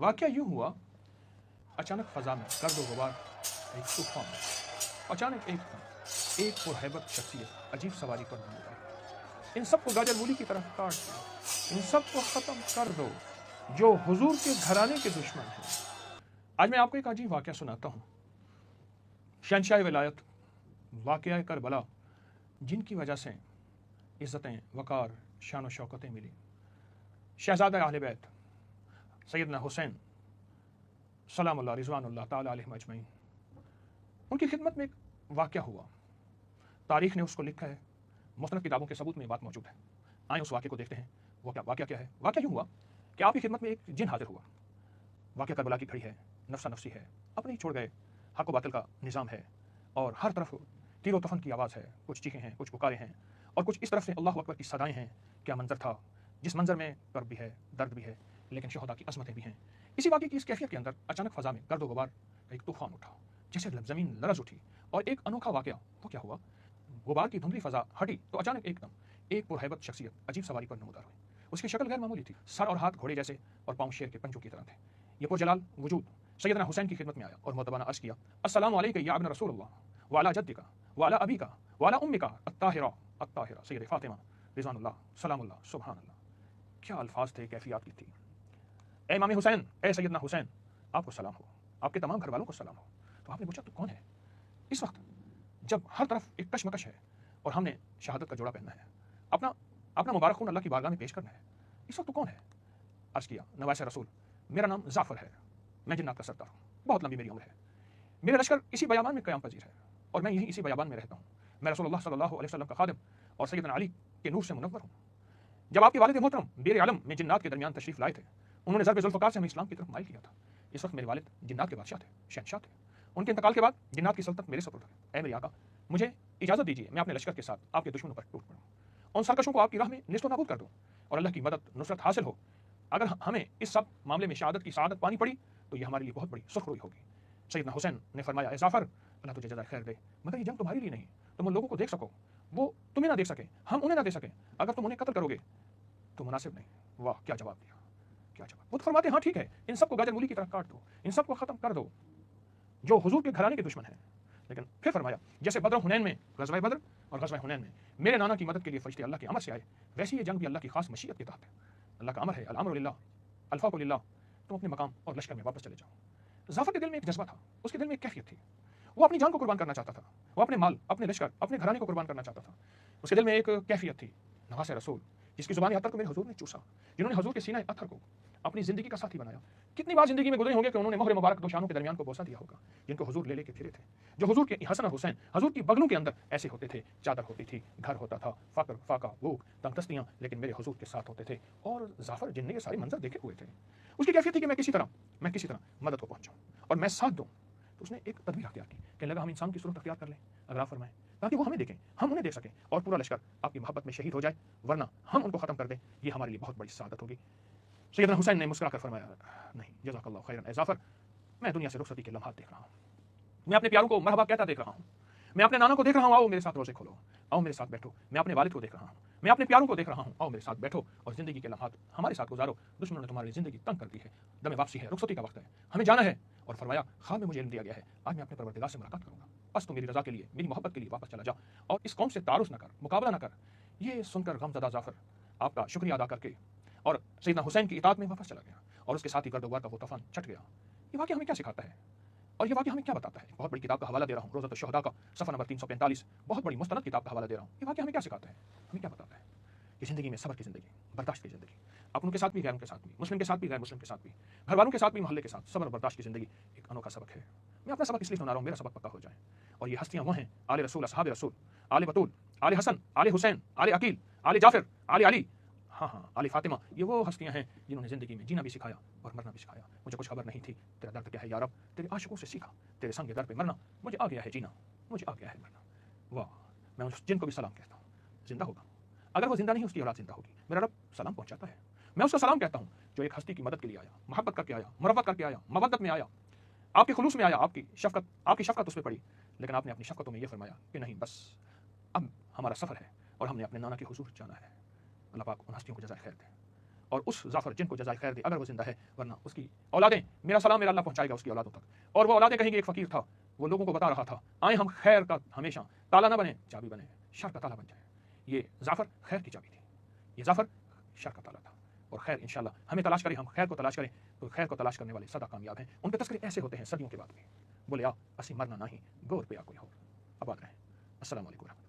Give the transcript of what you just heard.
واقعہ یوں ہوا، اچانک فضا میں گرد و غبار ایک طوفان، اچانک ایک پرہیبت شخصیت عجیب سواری پر نمود آئی۔ ان سب کو گاجر مولی کی طرح کاٹ دو، ان سب کو ختم کر دو جو حضور کے گھرانے کے دشمن ہیں۔ آج میں آپ کو ایک عجیب واقعہ سناتا ہوں۔ شہنشاہ ولایت واقعہ کربلا، جن کی وجہ سے عزتیں، وقار، شان و شوکتیں ملی، شہزادہ اہل بیت سیدنا حسین سلام اللہ رضوان اللہ تعالی علیہ اجمعین، ان کی خدمت میں ایک واقعہ ہوا۔ تاریخ نے اس کو لکھا ہے، مختلف کتابوں کے ثبوت میں یہ بات موجود ہے۔ آئیں اس واقعے کو دیکھتے ہیں۔ وہ واقعہ کیا ہے؟ واقعہ یوں ہوا کہ آپ کی خدمت میں ایک جن حاضر ہوا۔ واقعہ کربلا کی گھڑی ہے، نفسا نفسی ہے، اپنے ہی چھوڑ گئے، حق و باطل کا نظام ہے، اور ہر طرف تیر و تفن کی آواز ہے، کچھ چیخیں ہیں، کچھ پکارے ہیں، اور کچھ اس طرف سے اللہ اکبر کی صدائیں ہیں۔ کیا منظر تھا، جس منظر میں کرب بھی ہے، درد بھی ہے، لیکن شہداء کی عظمتیں بھی ہیں۔ اسی واقعے کی اس کیفیت کے اندر اچانک فضا میں گرد و غبار ایک طوفان اٹھا، جیسے زمین لرز اٹھی، اور ایک انوکھا واقعہ وہ کیا ہوا، غبار کی دھندلی فضا ہٹی تو اچانک ایک دم ایک پرہیبت شخصیت عجیب سواری پر نمودار ہوئی۔ اس کی شکل غیر معمولی تھی، سر اور ہاتھ گھوڑے جیسے اور پاؤں شیر کے پنجوں کی طرح تھے۔ یہ پرجلال وجود سیدنا حسین کی خدمت میں آیا اور مؤدبانہ عرض کیا، السلام علیک یا ابن رسول اللہ وعلی جدک وعلی ابیک وعلی امک الطاہرہ سید فاطمہ رضوان اللہ سلام اللہ سبحان اللہ۔ کیا الفاظ تھے، کیفیات کی تھی۔ اے امام حسین، اے سیدنا حسین، آپ کو سلام ہو، آپ کے تمام گھر والوں کو سلام ہو۔ تو آپ نے پوچھا تو کون ہے؟ اس وقت جب ہر طرف ایک کشمکش ہے اور ہم نے شہادت کا جوڑا پہننا ہے، اپنا مبارک خون اللہ کی بارگاہ میں پیش کرنا ہے، اس وقت تو کون ہے؟ عرض کیا، نوائس رسول، میرا نام جعفر ہے، میں جنات کا سردار ہوں، بہت لمبی میری عمر ہے، میرا لشکر اسی بیابان میں قیام پذیر ہے، اور میں یہیں اسی بیابان میں رہتا ہوں۔ میں رسول اللہ صلی اللہ علیہ وسلم کا خادم اور سیدنا علی کے نور سے منور ہوں۔ جب آپ کے والد محترم بیر عالم میں جنات کے درمیان تشریف لائے تھے، انہوں نے ضرب ذوالفقار سے ہمیں اسلام کی طرف مائل کیا تھا۔ اس وقت میرے والد جنات کے بادشاہ تھے، شہنشاہ تھے۔ ان کے انتقال کے بعد جنات کی سلطنت میرے سپرد ہے۔ اے میرے آقا، مجھے اجازت دیجیے میں اپنے لشکر کے ساتھ آپ کے دشمنوں پر ٹوٹ پڑوں، ان سرکشوں کو آپ کی راہ میں نیست و نابود کر دوں، اور اللہ کی مدد نصرت حاصل ہو۔ اگر ہمیں اس سب معاملے میں شہادت کی سعادت پانی پڑی تو یہ ہمارے لیے بہت بڑی سرخروئی ہوگی۔ سیدنا حسین نے فرمایا، اے جعفر، اللہ تجھے جزائے خیر دے، مگر یہ جنگ تمہارے لیے نہیں، تم ان لوگوں کو دیکھ سکو، وہ تمہیں نہ دیکھ سکیں، ہم انہیں نہ دیکھ سکیں، اگر تم انہیں قتل کرو گے تو مناسب نہیں۔ واہ، کیا جواب دیا، کیا جواب۔ وہ تو فرماتے ہیں، ہاں ٹھیک ہے، ان سب کو گاجر مولی کی طرح کاٹ دو، ان سب کو ختم کر دو جو حضور کے گھرانے کے دشمن ہیں۔ لیکن پھر فرمایا، جیسے بدر و حنین میں، غزوہ بدر اور غزوہ حنین میں میرے نانا کی مدد کے لیے فرشتے اللہ کے امر سے آئے، ویسے یہ جنگ بھی اللہ کی خاص مشیت کے تحت ہے۔ اللہ کا امر ہے، الامر للہ الفاق للہ، تم اپنے مقام اور لشکر میں واپس چلے جاؤ۔ جعفر کے دل میں ایک جذبہ تھا، اس کے دل میں ایک کیفیت تھی، وہ اپنی جان کو قربان کرنا چاہتا تھا، وہ اپنے مال، اپنے لشکر، اپنے گھرانے کو قربان کرنا چاہتا تھا۔ اس کے دل میں ایک کیفیت تھی، نواس رسول، جس کی زبان عطر کو میرے حضور نے چوسا، جنہوں نے حضور کے سینہ عطر کو اپنی زندگی کا ساتھی بنایا۔ کتنی بار زندگی میں گزرے ہوں گے کہ انہوں نے مہر مبارک دو شانوں کے درمیان کو بوسہ دیا ہوگا، جن کو حضور لے لے کے پھرے تھے، جو حضور کے حسن اور حسین حضور کی بغلوں کے اندر ایسے ہوتے تھے، چادر ہوتی تھی، گھر ہوتا تھا، فقر، فاقہ، بھوک، تنگ دستیاں، لیکن میرے حضور کے ساتھ ہوتے تھے۔ اور جعفر، جن نے یہ سارے منظر دیکھے ہوئے تھے، اس کی کیفیت تھی کہ میں کسی طرح مدد کو پہنچاؤں اور میں ساتھ دوں۔ تو اس نے ایک تدبیر اختیار کی، کہنے لگا ہم انسان کی صورت اختیار کر لیں، اگر آپ فرمائیں، تاکہ وہ ہمیں دیکھیں، ہم انہیں دیکھ سکیں، اور پورا لشکر آپ کی محبت میں شہید ہو جائے، ورنہ ہم ان کو ختم کر دیں، یہ ہمارے لیے بہت بڑی سعادت ہوگی۔ سیدنا حسین نے مسکرا کر فرمایا، نہیں، جزاک اللہ خیرا اے جعفر، میں دنیا سے رخصتی کے لمحات دیکھ رہا ہوں، میں اپنے پیاروں کو مرحبا کہتا دیکھ رہا ہوں، میں اپنے نانا کو دیکھ رہا ہوں، آؤ میرے ساتھ روزے کھولو، آؤ میرے ساتھ بیٹھو، میں اپنے والد کو دیکھ رہا ہوں، میں اپنے پیاروں کو دیکھ رہا ہوں، آؤ میرے ساتھ بیٹھو اور زندگی کے لمحات ہمارے ساتھ گزارو، دشمنوں نے تمہاری زندگی تنگ کر دی ہے، دم واپسی ہے، رخصتی کا وقت ہے، ہمیں جانا ہے۔ اور فرمایا، خواب میں مجھے علم دیا گیا ہے، آج میں اپنے پروردگار سے ملاقات کروں گا، بس تو میری رضا کے لیے، میری محبت کے لیے واپس چلا جا، اور اس قوم سے تعارف نہ کر، مقابلہ نہ کر۔ یہ سن کر غم زدہ جعفر آپ کا شکریہ ادا کر کے اور سیدنا حسین کی اطاعت میں واپس چلا گیا، اور اس کے ساتھ ہی گرد و غبار کا وہ طوفان چھٹ گیا۔ یہ واقعہ ہمیں کیا سکھاتا ہے، اور یہ واقعہ ہمیں کیا بتاتا ہے؟ بہت بڑی کتاب کا حوالہ دے رہا ہوں، روضۃ الشہداء کا صفحہ نمبر 345، بہت بڑی مستند کتاب کا حوالہ دے رہا ہوں۔ یہ واقعہ ہمیں کیا سکھاتا ہے، ہمیں کیا بتاتا ہے کہ زندگی میں صبر کی زندگی، برداشت کی زندگی، اپنوں کے ساتھ بھی، غیروں کے ساتھ بھی، مسلم کے ساتھ بھی، غیر مسلم کے ساتھ بھی، گھر والوں کے ساتھ بھی، محلے کے ساتھ، صبر اور برداشت کی زندگی ایک انوکھا سبق ہے۔ میں اپنا سبق اس لیے سنا رہا ہوں، میرا سبق پکا ہو جائے۔ اور یہ ہستیاں وہ ہیں، آل رسول، اصحاب رسول، آل بطول، آل حسن، آل حسین، آل عقیل، آل جعفر، آل علی، ہاں آل فاطمہ، یہ وہ ہستیاں ہیں جنہوں نے زندگی میں جینا بھی سکھایا اور مرنا بھی سکھایا۔ مجھے کچھ خبر نہیں تھی تیرا درد کیا ہے یا رب، تیرے عاشقوں سے سیکھا، تیرے سنگ در پہ مرنا، مجھے آ گیا ہے جینا، مجھے آ گیا ہے مرنا۔ واہ، میں اس جن کو بھی سلام کہتا ہوں، زندہ ہوگا، اگر وہ زندہ نہیں اس کی اولاد زندہ ہوگی، میرا رب سلام پہنچاتا ہے۔ میں اس کا سلام کہتا ہوں جو ایک ہستی کی مدد کے لیے آیا، محبت کر کے آیا، مروت کر کے آیا، مودت میں آیا، آپ کے خلوص میں آیا، آپ کی شفقت اس پہ پڑی، لیکن آپ نے اپنی شفقتوں میں یہ فرمایا کہ نہیں، بس اب ہمارا سفر ہے اور ہم نے اپنے نانا کے حضور جانا ہے۔ اللہ پاک ان ہستیوں کو جزائے خیر دے۔ اور اس ظافر جن کو جزائے خیر دے اگر وہ زندہ ہے، ورنہ اس کی اولادیں، میرا سلام میرا اللہ پہنچائے گا اس کی اولادوں تک، اور وہ اولادیں کہیں گے ایک فقیر تھا، وہ لوگوں کو بتا رہا تھا آئیں ہم خیر کا ہمیشہ تالا نہ بنے، چابی بنے، شر کا تالا بن جائے۔ یہ ظافر خیر کی چابی تھی، یہ ظافر شر کا تالا تھا، اور خیر انشاءاللہ ہمیں تلاش کریں، ہم خیر کو تلاش کریں تو خیر کو تلاش کرنے والے سدا کامیاب ہیں۔ ان پہ تذکرے ایسے ہوتے ہیں صدیوں کے بعد بھی، بولے آ اسی مرنا نہیں گور پہ کوئی ہو۔ آباد رہیں۔ السلام علیکم۔